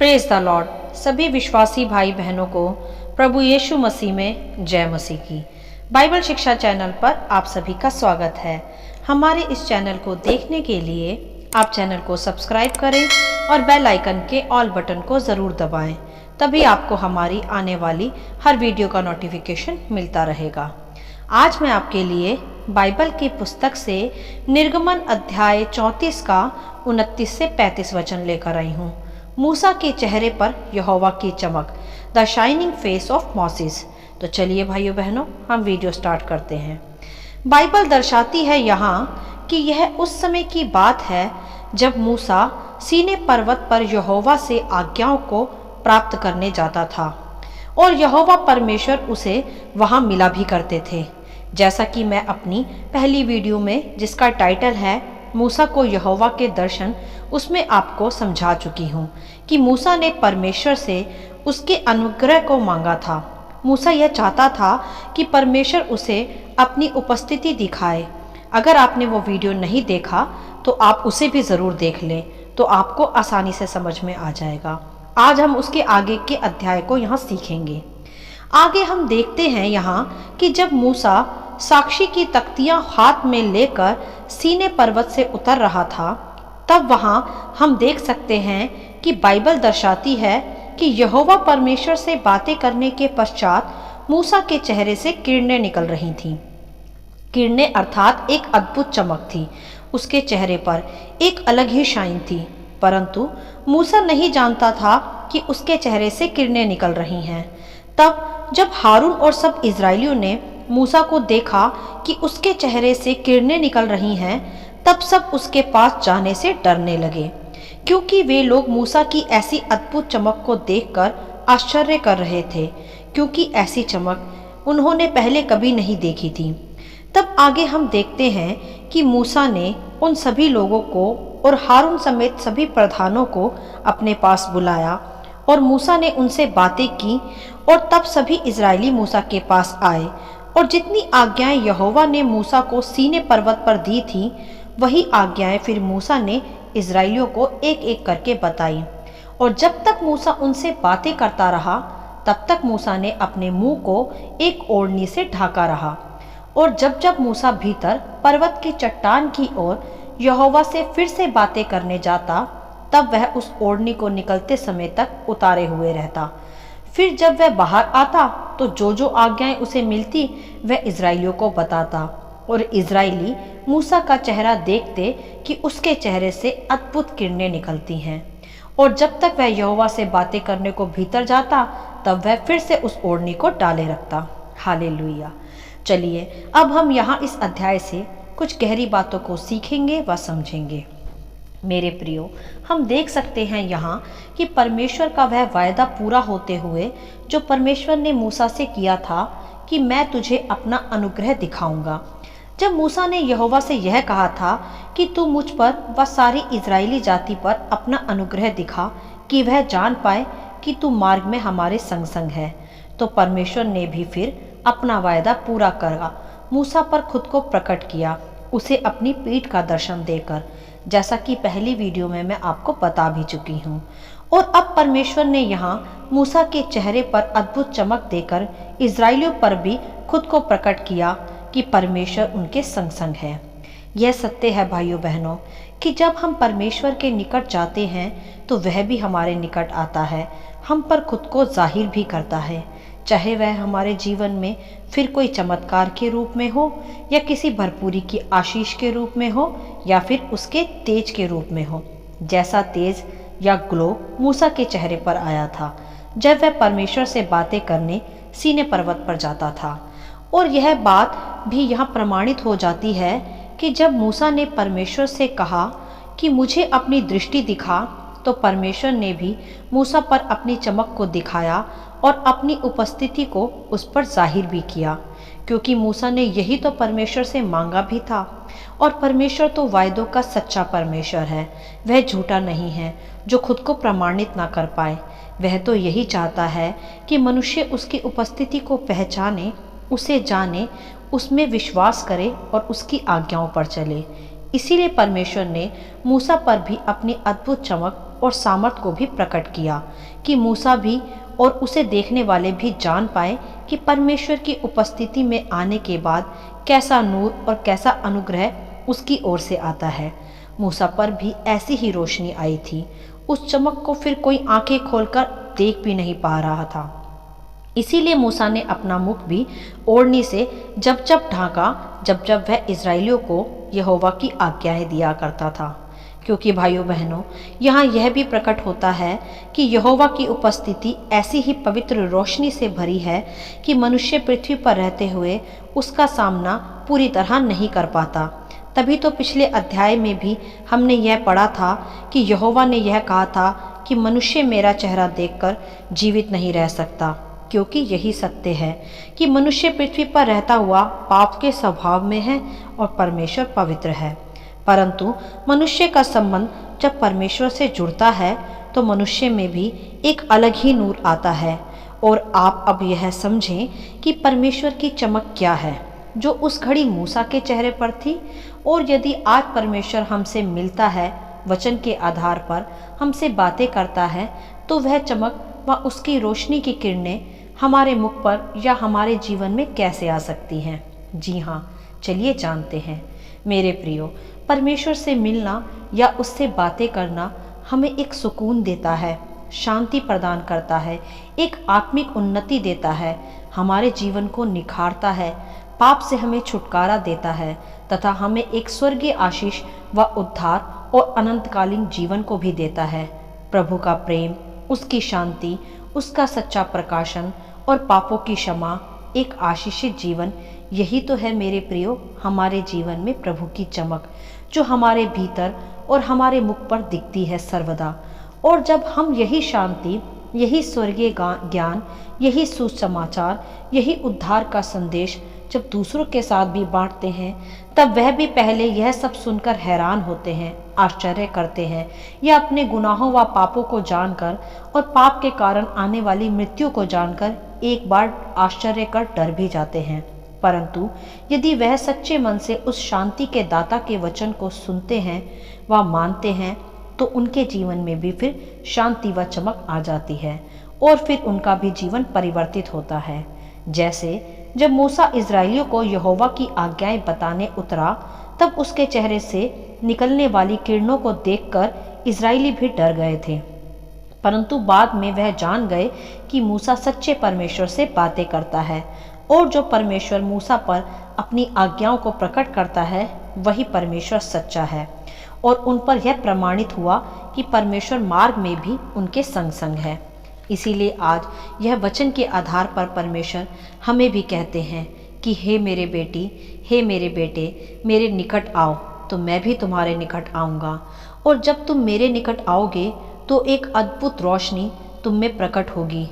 Praise the Lord. सभी विश्वासी भाई बहनों को प्रभु यीशु मसीह में जय मसीह की। बाइबल शिक्षा चैनल पर आप सभी का स्वागत है। हमारे इस चैनल को देखने के लिए आप चैनल को सब्सक्राइब करें और बेल आइकन के ऑल बटन को ज़रूर दबाएं, तभी आपको हमारी आने वाली हर वीडियो का नोटिफिकेशन मिलता रहेगा। आज मैं आपके लिए बाइबल की पुस्तक से निर्गमन अध्याय 34 का 29 से 35 वचन लेकर आई हूँ। मूसा के चेहरे पर यहोवा की चमक, the shining face of Moses. तो चलिए भाइयों बहनों, हम वीडियो स्टार्ट करते हैं। बाइबल दर्शाती है यहाँ कि यह उस समय की बात है जब मूसा सीने पर्वत पर यहोवा से आज्ञाओं को प्राप्त करने जाता था और यहोवा परमेश्वर उसे वहाँ मिला भी करते थे। जैसा कि मैं अपनी पहली वीडियो में, जिसका टाइटल है मूसा को यहोवा के दर्शन, उसमें आपको समझा चुकी हूँ कि मूसा ने परमेश्वर से उसके अनुग्रह को मांगा था। मूसा यह चाहता था कि परमेश्वर उसे अपनी उपस्थिति दिखाए। अगर आपने वो वीडियो नहीं देखा तो आप उसे भी ज़रूर देख लें, तो आपको आसानी से समझ में आ जाएगा। आज हम उसके आगे के अध्याय को यहाँ सीखेंगे। आगे हम देखते हैं यहाँ कि जब मूसा साक्षी की तख्तियाँ हाथ में लेकर सीने पर्वत से उतर रहा था, तब वहाँ हम देख सकते हैं कि बाइबल दर्शाती है कि यहोवा परमेश्वर से बातें करने के पश्चात मूसा के चेहरे से किरणें निकल रही थीं। किरणें अर्थात एक अद्भुत चमक थी। उसके चेहरे पर एक अलग ही शाइन थी, परंतु मूसा नहीं जानता था कि उसके चेहरे से किरणें निकल रही हैं। तब जब हारून और सब इजरायलियों ने मूसा को देखा कि उसके चेहरे से किरणें निकल रही हैं, तब सब उसके पास जाने से डरने लगे, क्योंकि वे लोग मूसा की ऐसी अद्भुत चमक को देखकर आश्चर्य कर रहे थे, क्योंकि ऐसी चमक उन्होंने पहले कभी नहीं देखी थी। तब आगे हम देखते हैं कि मूसा ने उन सभी लोगों को और हारून समेत सभी प्रधानों को अपने पास बुलाया और मूसा ने उनसे बातें की। और तब सभी इजरायली मूसा के पास आए और जितनी आज्ञाएं यहोवा ने मूसा को सीने पर्वत पर दी थी, वही आज्ञाएं फिर मूसा ने इजरायलियों को एक एक करके बताई। और जब तक मूसा उनसे बातें करता रहा, तब तक मूसा ने अपने मुंह को एक ओढ़नी से ढाका रहा। और जब जब मूसा भीतर पर्वत की चट्टान की ओर यहोवा से फिर से बातें करने जाता, तब वह उस ओढ़नी को निकलते समय तक उतारे हुए रहता। फिर जब वह बाहर आता तो जो जो आज्ञाएं उसे मिलती वह इजरायलियों को बताता, और इजरायली मूसा का चेहरा देखते कि उसके चेहरे से अद्भुत किरणें निकलती हैं। और जब तक वह यहोवा से बातें करने को भीतर जाता, तब वह फिर से उस ओढ़नी को डाले रखता। हालेलुया। चलिए अब हम यहाँ इस अध्याय से कुछ गहरी बातों को सीखेंगे व समझेंगे। मेरे प्रियो, हम देख सकते हैं यहाँ कि परमेश्वर का वह वायदा पूरा होते हुए जो परमेश्वर ने मूसा से किया था कि मैं तुझे अपना अनुग्रह दिखाऊंगा। जब मूसा ने यहोवा से यह कहा था कि तू मुझ पर व सारी इजरायली जाति पर अपना अनुग्रह दिखा, कि वह जान पाए कि तू मार्ग में हमारे संग संग है, तो परमेश्वर ने भी फिर अपना वायदा पूरा करा। मूसा पर खुद को प्रकट किया, उसे अपनी पीठ का दर्शन देकर, जैसा कि पहली वीडियो में मैं आपको बता भी चुकी हूँ। और अब परमेश्वर ने यहाँ मूसा के चेहरे पर अद्भुत चमक देकर इजरायलियों पर भी खुद को प्रकट किया कि परमेश्वर उनके संग संग है। यह सत्य है भाइयों बहनों कि जब हम परमेश्वर के निकट जाते हैं तो वह भी हमारे निकट आता है, हम पर खुद को जाहिर भी करता है, चाहे वह हमारे जीवन में फिर कोई चमत्कार के रूप में हो, या किसी भरपूरी की आशीष के रूप में हो, या फिर उसके तेज के रूप में हो। जैसा तेज या ग्लो मूसा के चेहरे पर आया था जब वह परमेश्वर से बातें करने सीने पर्वत पर जाता था। और यह बात भी यहाँ प्रमाणित हो जाती है कि जब मूसा ने परमेश्वर से कहा कि मुझे अपनी दृष्टि दिखा, तो परमेश्वर ने भी मूसा पर अपनी चमक को दिखाया और अपनी उपस्थिति को उस पर जाहिर भी किया, क्योंकि मूसा ने यही तो परमेश्वर से मांगा भी था। और परमेश्वर तो वायदों का सच्चा परमेश्वर है, वह झूठा नहीं है जो खुद को प्रमाणित ना कर पाए। वह तो यही चाहता है कि मनुष्य उसकी उपस्थिति को पहचाने, उसे जाने, उसमें विश्वास करे और उसकी आज्ञाओं पर चले। इसीलिए परमेश्वर ने मूसा पर भी अपनी अद्भुत चमक और सामर्थ को भी प्रकट किया कि मूसा भी और उसे देखने वाले भी जान पाए कि परमेश्वर की उपस्थिति में आने के बाद कैसा नूर और कैसा अनुग्रह उसकी ओर से आता है। मूसा पर भी ऐसी ही रोशनी आई थी। उस चमक को फिर कोई आंखें खोलकर देख भी नहीं पा रहा था। इसीलिए मूसा ने अपना मुख भी ओढ़नी से जब जब ढांका, जब जब वह इस्राएलियों को यहोवा की आज्ञाएं दिया करता था। क्योंकि भाइयों बहनों, यहाँ यह भी प्रकट होता है कि यहोवा की उपस्थिति ऐसी ही पवित्र रोशनी से भरी है कि मनुष्य पृथ्वी पर रहते हुए उसका सामना पूरी तरह नहीं कर पाता। तभी तो पिछले अध्याय में भी हमने यह पढ़ा था कि यहोवा ने यह कहा था कि मनुष्य मेरा चेहरा देखकर जीवित नहीं रह सकता, क्योंकि यही सत्य है कि मनुष्य पृथ्वी पर रहता हुआ पाप के स्वभाव में है और परमेश्वर पवित्र है। परंतु मनुष्य का संबंध जब परमेश्वर से जुड़ता है तो मनुष्य में भी एक अलग ही नूर आता है। और आप अब यह समझें कि परमेश्वर की चमक क्या है जो उस घड़ी मूसा के चेहरे पर थी। और यदि आज परमेश्वर हमसे मिलता है, वचन के आधार पर हमसे बातें करता है, तो वह चमक व उसकी रोशनी की किरणें हमारे मुख पर या हमारे जीवन में कैसे आ सकती हैं। जी हाँ, चलिए जानते हैं। मेरे प्रियो, परमेश्वर से मिलना या उससे बातें करना हमें एक सुकून देता है, शांति प्रदान करता है, एक आत्मिक उन्नति देता है, हमारे जीवन को निखारता है, पाप से हमें छुटकारा देता है तथा हमें एक स्वर्गीय आशीष व उद्धार और अनंतकालीन जीवन को भी देता है। प्रभु का प्रेम, उसकी शांति, उसका सच्चा प्रकाशन और पापों की क्षमा, एक आशीषित जीवन, यही तो है मेरे प्रियो हमारे जीवन में प्रभु की चमक, जो हमारे भीतर और हमारे मुख पर दिखती है सर्वदा। और जब हम यही शांति, यही स्वर्गीय ज्ञान, यही सुसमाचार, यही उद्धार का संदेश जब दूसरों के साथ भी बांटते हैं, तब वह भी पहले यह सब सुनकर हैरान होते हैं, आश्चर्य करते हैं, या अपने गुनाहों व पापों को जानकर और पाप के कारण आने वाली मृत्यु को जानकर एक बार आश्चर्य कर डर भी जाते हैं। परंतु यदि वह सच्चे मन से उस शांति के दाता के वचन को सुनते हैं व मानते हैं, तो उनके जीवन में भी फिर शांति व चमक आ जाती है और फिर उनका भी जीवन परिवर्तित होता है। जैसे जब मूसा इस्राएलियों को यहोवा की आज्ञाएं बताने उतरा, तब उसके चेहरे से निकलने वाली किरणों को देखकर इस्राएली भी डर गए थे। परंतु बाद में वह जान गए कि मूसा सच्चे परमेश्वर से बातें करता है, और जो परमेश्वर मूसा पर अपनी आज्ञाओं को प्रकट करता है वही परमेश्वर सच्चा है। और उन पर यह प्रमाणित हुआ कि परमेश्वर मार्ग में भी उनके संग संग है। इसीलिए आज यह वचन के आधार पर परमेश्वर हमें भी कहते हैं कि हे मेरे बेटी, हे मेरे बेटे, मेरे निकट आओ तो मैं भी तुम्हारे निकट आऊँगा। और जब तुम मेरे निकट आओगे तो एक अद्भुत रोशनी तुम में प्रकट होगी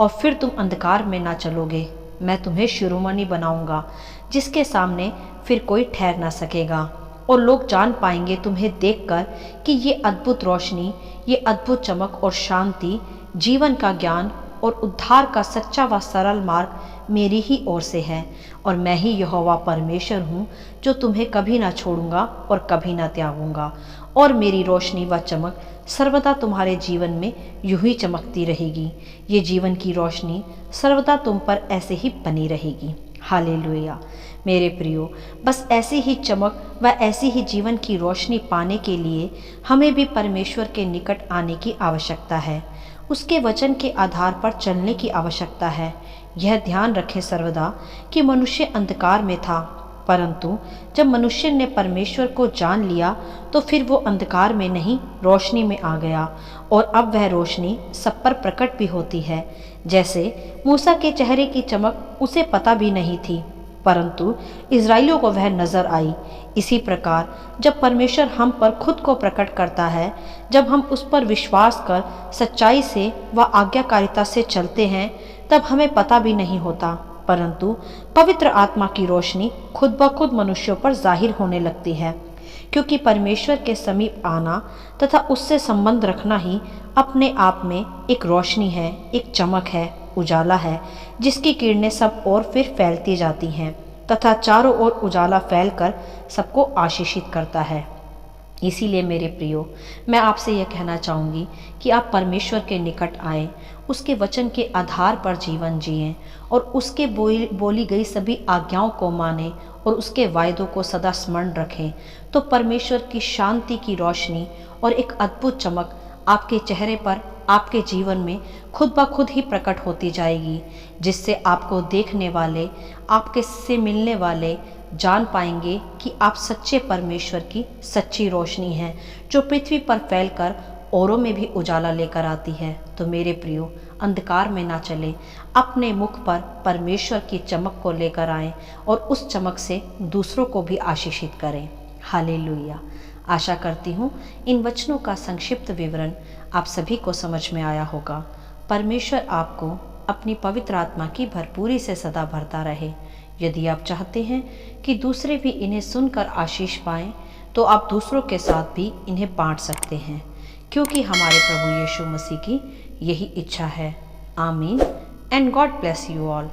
और फिर तुम अंधकार में ना चलोगे। मैं तुम्हें शिरोमणि बनाऊंगा जिसके सामने फिर कोई ठहर ना सकेगा। और लोग जान पाएंगे तुम्हें देखकर कि ये अद्भुत रोशनी, ये अद्भुत चमक और शांति, जीवन का ज्ञान और उद्धार का सच्चा व सरल मार्ग मेरी ही ओर से है। और मैं ही यहोवा परमेश्वर हूँ जो तुम्हें कभी ना छोड़ूंगा और कभी ना त्यागूंगा। और मेरी रोशनी व चमक सर्वदा तुम्हारे जीवन में यूं ही चमकती रहेगी। ये जीवन की रोशनी सर्वदा तुम पर ऐसे ही बनी रहेगी। हालेलुया। मेरे प्रियो, बस ऐसी ही चमक व ऐसी ही जीवन की रोशनी पाने के लिए हमें भी परमेश्वर के निकट आने की आवश्यकता है। उसके वचन के आधार पर चलने की आवश्यकता है। यह ध्यान रखें सर्वदा कि मनुष्य अंधकार में था, परंतु जब मनुष्य ने परमेश्वर को जान लिया तो फिर वो अंधकार में नहीं, रोशनी में आ गया। और अब वह रोशनी सब पर प्रकट भी होती है। जैसे मूसा के चेहरे की चमक उसे पता भी नहीं थी, परंतु इस्राएलियों को वह नजर आई। इसी प्रकार जब परमेश्वर हम पर खुद को प्रकट करता है, जब हम उस पर विश्वास कर सच्चाई से व आज्ञाकारिता से चलते हैं, तब हमें पता भी नहीं होता, परंतु पवित्र आत्मा की रोशनी खुद ब खुद मनुष्यों पर जाहिर होने लगती है। क्योंकि परमेश्वर के समीप आना तथा उससे संबंध रखना ही अपने आप में एक रोशनी है, एक चमक है, उजाला है, जिसकी किरणें सब ओर फिर फैलती जाती हैं तथा चारों ओर उजाला फैलकर सबको आशीषित करता है। इसीलिए मेरे प्रियो, मैं आपसे यह कहना चाहूँगी कि आप परमेश्वर के निकट आएं, उसके वचन के आधार पर जीवन जिएं और उसके बोली गई सभी आज्ञाओं को मानें और उसके वायदों को सदा स्मरण रखें। तो परमेश्वर की शांति की रोशनी और एक अद्भुत चमक आपके चेहरे पर, आपके जीवन में खुद ब खुद ही प्रकट होती जाएगी, जिससे आपको देखने वाले, आपके से मिलने वाले जान पाएंगे कि आप सच्चे परमेश्वर की सच्ची रोशनी हैं, जो पृथ्वी पर फैलकर औरों में भी उजाला लेकर आती है। तो मेरे प्रियो, अंधकार में ना चले, अपने मुख पर परमेश्वर की चमक को लेकर आएं और उस चमक से दूसरों को भी आशीषित करें। हालेलुया। आशा करती हूँ इन वचनों का संक्षिप्त विवरण आप सभी को समझ में आया होगा। परमेश्वर आपको अपनी पवित्र आत्मा की भरपूरी से सदा भरता रहे। यदि आप चाहते हैं कि दूसरे भी इन्हें सुनकर आशीष पाएं, तो आप दूसरों के साथ भी इन्हें बांट सकते हैं, क्योंकि हमारे प्रभु यीशु मसीह की यही इच्छा है। आमीन and God bless you all.